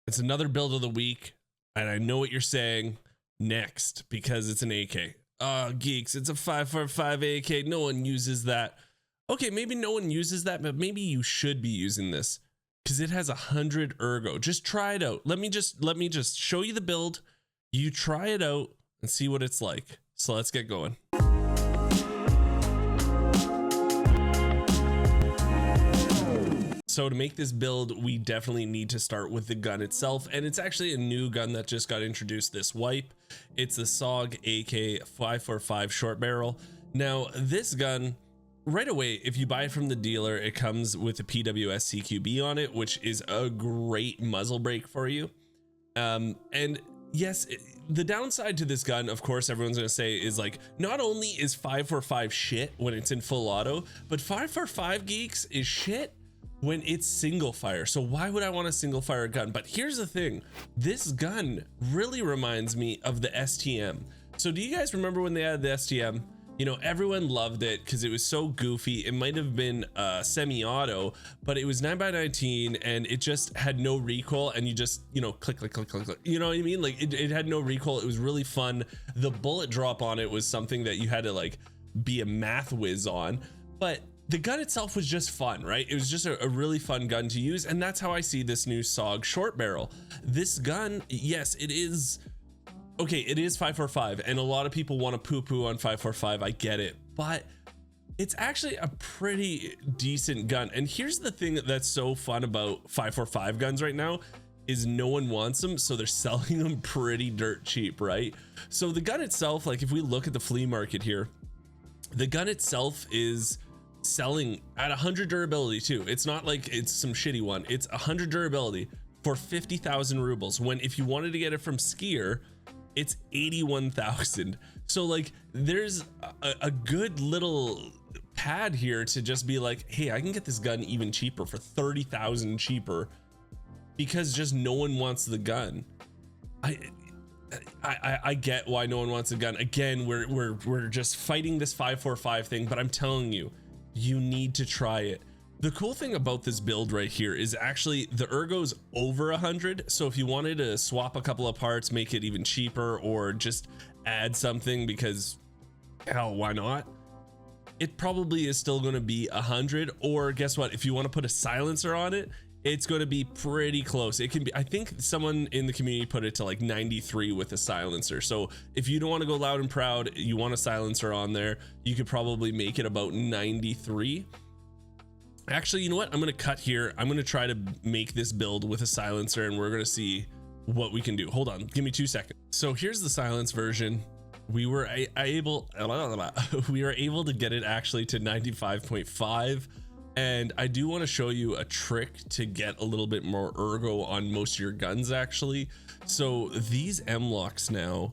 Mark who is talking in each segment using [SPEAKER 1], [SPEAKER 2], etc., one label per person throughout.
[SPEAKER 1] It's another build of the week, and I know what you're saying next because it's an AK. Oh, geeks, it's a 5.45 AK. No one uses that. Okay, maybe no one uses that, but maybe you should be using this because it has 100 ergo. Just try it out. Let me just show you the build. You try it out and see what it's like. So let's get going. So to make this build, we definitely need to start with the gun itself, and it's actually a new gun that just got introduced this wipe. It's the Sag AK 5.45 short barrel. Now this gun, right away, if you buy it from the dealer, it comes with a PWS CQB on it, which is a great muzzle brake for you. And yes, the downside to this gun, of course, everyone's gonna say is like, not only is 5.45 shit when it's in full auto, but 5.45 geeks is shit when it's single fire. So why would I want a single fire gun? But here's the thing, this gun really reminds me of the STM. So do you guys remember when they had the STM? You know, everyone loved it because it was so goofy. It might have been semi-auto, but it was 9x19 and it just had no recoil, and you just, you know, click, click, click, click, click. You know what I mean? Like it had no recoil. It was really fun. The bullet drop on it was something that you had to like be a math whiz on, but the gun itself was just fun, right? It was just a really fun gun to use, and that's how I see this new Sag short barrel. This gun, yes, it is okay, it is 5.45, and a lot of people want to poo-poo on 5.45. I get it, but it's actually a pretty decent gun. And here's the thing that's so fun about 5.45 guns right now is no one wants them, so they're selling them pretty dirt cheap, right? So the gun itself, like if we look at the flea market here, the gun itself is selling at 100 durability too. It's not like it's some shitty one. It's 100 durability for 50,000 rubles, when if you wanted to get it from Skier, it's 81,000. So like there's a good little pad here to just be like, hey, I can get this gun even cheaper for 30,000 cheaper, because just no one wants the gun. I get why no one wants a gun. Again, we're just fighting this 5.45 thing, but I'm telling you, you need to try it. The cool thing about this build right here is actually the ergo's over 100. So if you wanted to swap a couple of parts, make it even cheaper, or just add something because hell, why not? It probably is still going to be 100. Or guess what? If you want to put a silencer on it, it's going to be pretty close. It can be, I think someone in the community put it to like 93 with a silencer. So if you don't want to go loud and proud, you want a silencer on there, you could probably make it about 93. Actually, you know what? I'm going to cut here. I'm going to try to make this build with a silencer, and we're going to see what we can do. Hold on, give me 2 seconds. So here's the silence version. We were able to get it actually to 95.5. And I do want to show you a trick to get a little bit more ergo on most of your guns actually. So these M-locks now,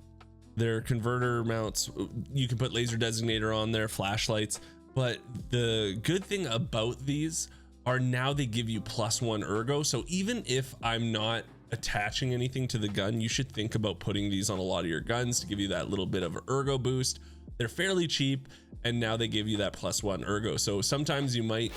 [SPEAKER 1] they're converter mounts. You can put laser designator on there, flashlights. But the good thing about these are now they give you +1 ergo. So even if I'm not attaching anything to the gun, you should think about putting these on a lot of your guns to give you that little bit of ergo boost. They're fairly cheap, and now they give you that +1 ergo. So sometimes you might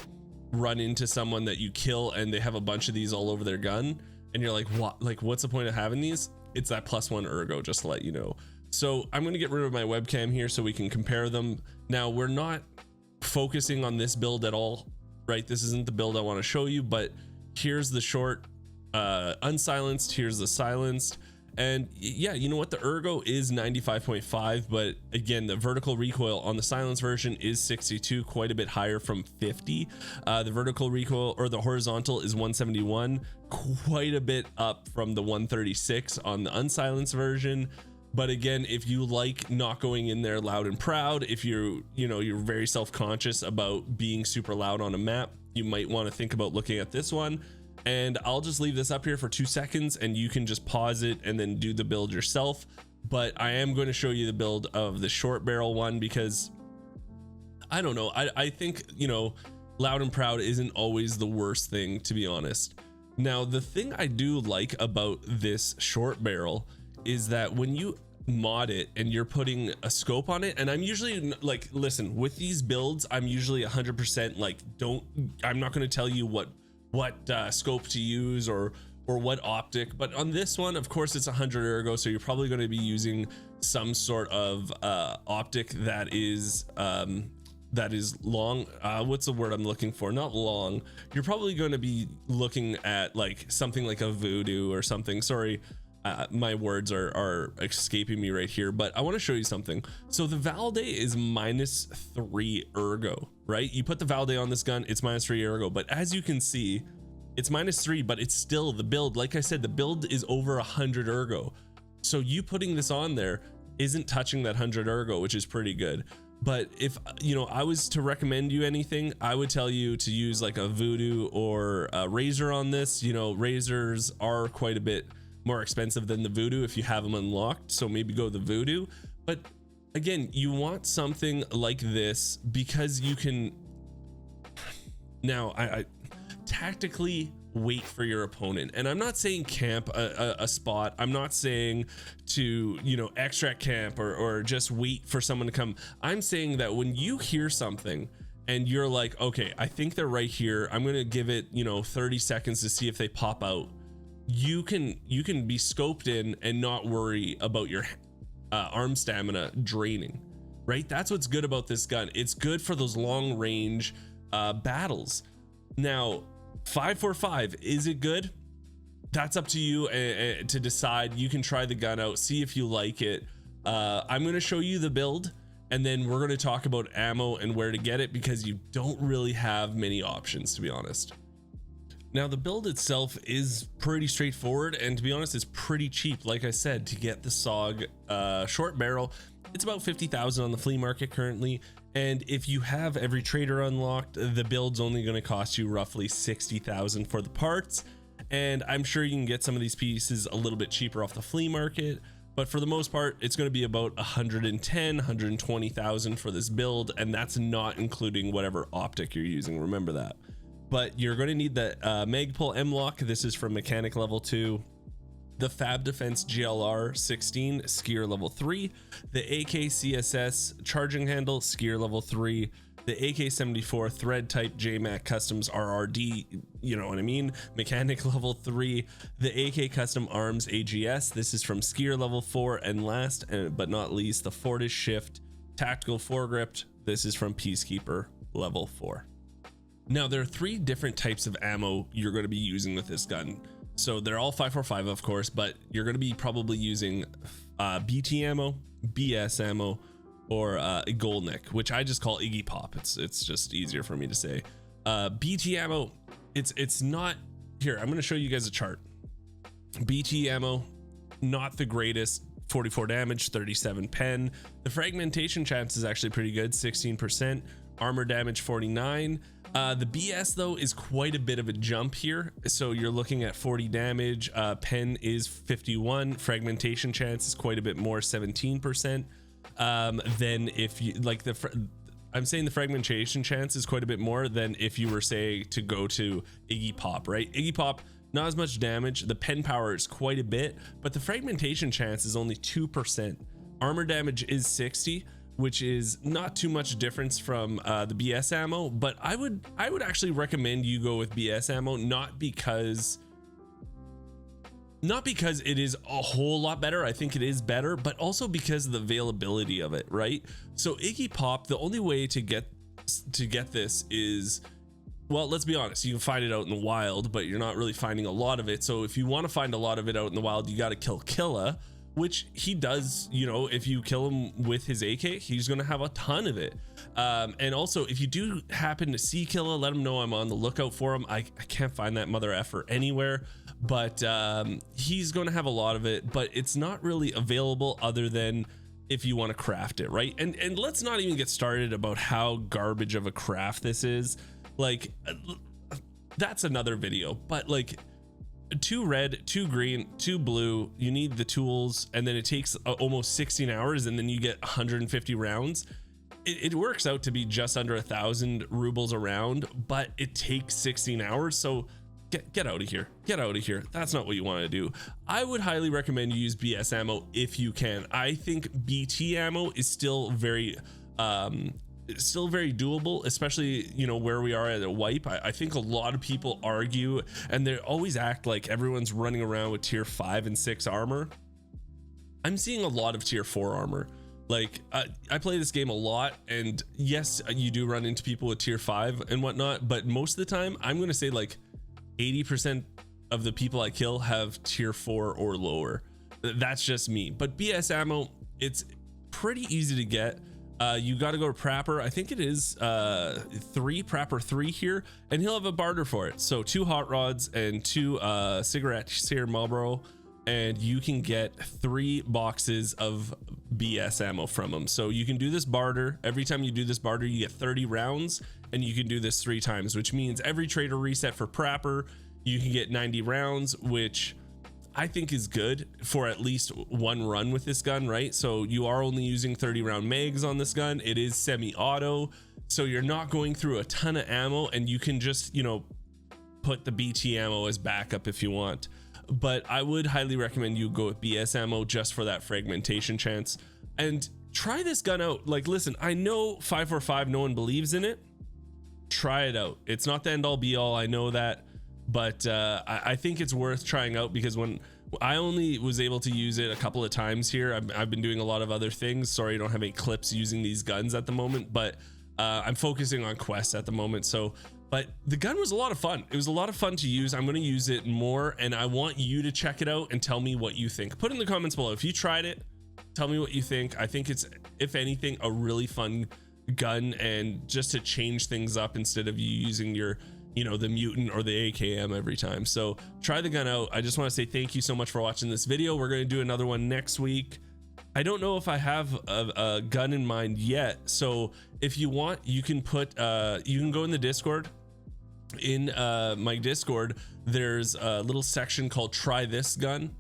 [SPEAKER 1] run into someone that you kill and they have a bunch of these all over their gun, and you're like, what? Like, what's the point of having these? It's that +1 ergo, just to let you know. So I'm going to get rid of my webcam here so we can compare them. Now, we're not focusing on this build at all, right? This isn't the build I want to show you, but here's the short unsilenced, here's the silenced, and yeah, you know what, the ergo is 95.5, but again, the vertical recoil on the silence version is 62, quite a bit higher from 50. The vertical recoil, or the horizontal, is 171, quite a bit up from the 136 on the unsilenced version. But again, if you like not going in there loud and proud, if you're very self-conscious about being super loud on a map, you might want to think about looking at this one. And I'll just leave this up here for 2 seconds, and you can just pause it and then do the build yourself. But I am going to show you the build of the short barrel one, because I don't know, I think, you know, loud and proud isn't always the worst thing, to be honest. Now, the thing I do like about this short barrel is that when you mod it and you're putting a scope on it, and I'm usually like, listen, with these builds, I'm usually 100% like, I'm not going to tell you what scope to use or or what optic, but on this one, of course, it's 100 ergo, so you're probably going to be using some sort of optic that is long. What's the word I'm looking for? Not long. You're probably going to be looking at like something like a voodoo or something. Sorry, my words are escaping me right here, but I want to show you something. So the Valde is -3 ergo, right? You put the Valde on this gun, it's -3 ergo, but as you can see, it's -3, but it's still the build. Like I said, the build is over 100 ergo. So you putting this on there isn't touching that 100 ergo, which is pretty good. But if I was to recommend you anything, I would tell you to use like a voodoo or a razor on this. Razors are quite a bit more expensive than the voodoo if you have them unlocked, so maybe go the voodoo. But again, you want something like this because you can now I tactically wait for your opponent. And I'm not saying camp a spot. I'm not saying to extract camp or just wait for someone to come. I'm saying that when you hear something and you're like, okay, I think they're right here, I'm gonna give it 30 seconds to see if they pop out. You can be scoped in and not worry about your arm stamina draining, right? That's what's good about this gun. It's good for those long range battles. Now 545, is it good? That's up to you to decide. You can try the gun out, see if you like it. I'm going to show you the build, and then we're going to talk about ammo and where to get it, because you don't really have many options, to be honest. Now the build itself is pretty straightforward, and to be honest, it's pretty cheap. Like I said, to get the SOG short barrel, it's about 50,000 on the flea market currently. And if you have every trader unlocked, the build's only going to cost you roughly 60,000 for the parts. And I'm sure you can get some of these pieces a little bit cheaper off the flea market, but for the most part, it's going to be about 120,000 for this build, and that's not including whatever optic you're using. Remember that. But you're going to need the Magpul M-Lock. This is from mechanic level 2. The Fab Defense GLR 16 skier level 3. The AK CSS charging handle skier level 3. The AK 74 thread type JMac Customs RRD, you know what I mean, mechanic level 3. The AK Custom Arms AGS. This is from skier level 4. And last but not least, the Fortis Shift tactical foregrip. This is from Peacekeeper level 4. Now there are 3 different types of ammo you're going to be using with this gun. So they're all 545, of course, but you're going to be probably using BT ammo, BS ammo, or Goldneck, which I just call Iggy Pop. It's just easier for me to say. BT ammo, it's not here. I'm going to show you guys a chart. BT ammo, not the greatest. 44 damage, 37 pen. The fragmentation chance is actually pretty good, 16%. Armor damage 49. The BS though is quite a bit of a jump here, so you're looking at 40 damage. Pen is 51. Fragmentation chance is quite a bit more, 17%. Then if you like I'm saying the fragmentation chance is quite a bit more than if you were say to go to Iggy Pop, right? Iggy Pop, not as much damage. The pen power is quite a bit, but the fragmentation chance is only 2%. Armor damage is 60, which is not too much difference from the BS ammo, but I would actually recommend you go with BS ammo, not because it is a whole lot better. I think it is better, but also because of the availability of it, right? So Iggy Pop, the only way to get this is, well, let's be honest, you can find it out in the wild, but you're not really finding a lot of it. So if you want to find a lot of it out in the wild, you got to kill Killa, which he does. If you kill him with his AK, he's going to have a ton of it. And also, if you do happen to see Killa, let him know I'm on the lookout for him. I can't find that mother effer anywhere, but he's going to have a lot of it, but it's not really available other than if you want to craft it, right? And let's not even get started about how garbage of a craft this is. Like, that's another video, but like 2 red, 2 green, 2 blue, you need the tools, and then it takes almost 16 hours, and then you get 150 rounds. It works out to be just under 1,000 rubles a round, but it takes 16 hours. So get out of here. Get out of here. That's not what you want to do. I would highly recommend you use BS ammo if you can. I think BT ammo is still very it's still very doable, especially, you know, where we are at a wipe. I think a lot of people argue and they always act like everyone's running around with tier 5 and 6 armor. I'm seeing a lot of tier 4 armor. Like I play this game a lot, and yes, you do run into people with tier 5 and whatnot, but most of the time I'm going to say like 80% of the people I kill have tier 4 or lower. That's just me. But BS ammo, it's pretty easy to get. You got to go to Prapper. I think it is Prapper 3 here, and he'll have a barter for it. So 2 hot rods and 2 cigarettes here, Marlboro, and you can get 3 boxes of BS ammo from him. So you can do this barter. Every time you do this barter, you get 30 rounds, and you can do this 3 times, which means every trader reset for Prapper, you can get 90 rounds, which I think is good for at least one run with this gun, right? So you are only using 30 round mags on this gun. It is semi-auto, so you're not going through a ton of ammo, and you can just, you know, put the BT ammo as backup if you want. But I would highly recommend you go with BS ammo just for that fragmentation chance, and try this gun out. Like, listen, I know 545, no one believes in it. Try it out. It's not the end all be all, I know that, but I think it's worth trying out, because when I only was able to use it a couple of times here, I've been doing a lot of other things. Sorry, I don't have any clips using these guns at the moment, but I'm focusing on quests at the moment. So, but the gun was a lot of fun. It was a lot of fun to use. I'm going to use it more, and I want you to check it out and tell me what you think. Put in the comments below if you tried it. Tell me what you think. I think it's, if anything, a really fun gun, and just to change things up instead of you using your, you know, the mutant or the AKM every time. So try the gun out. I just want to say thank you so much for watching this video. We're going to do another one next week. I don't know if I have a gun in mind yet, so if you want, you can put you can go in the Discord. In my Discord, there's a little section called try this gun.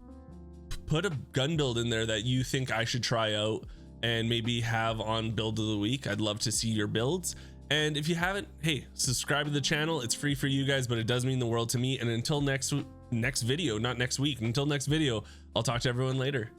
[SPEAKER 1] Put a gun build in there that you think I should try out and maybe have on build of the week. I'd love to see your builds. And if you haven't, hey, subscribe to the channel. It's free for you guys, but it does mean the world to me. And until next video, not next week, until next video, I'll talk to everyone later.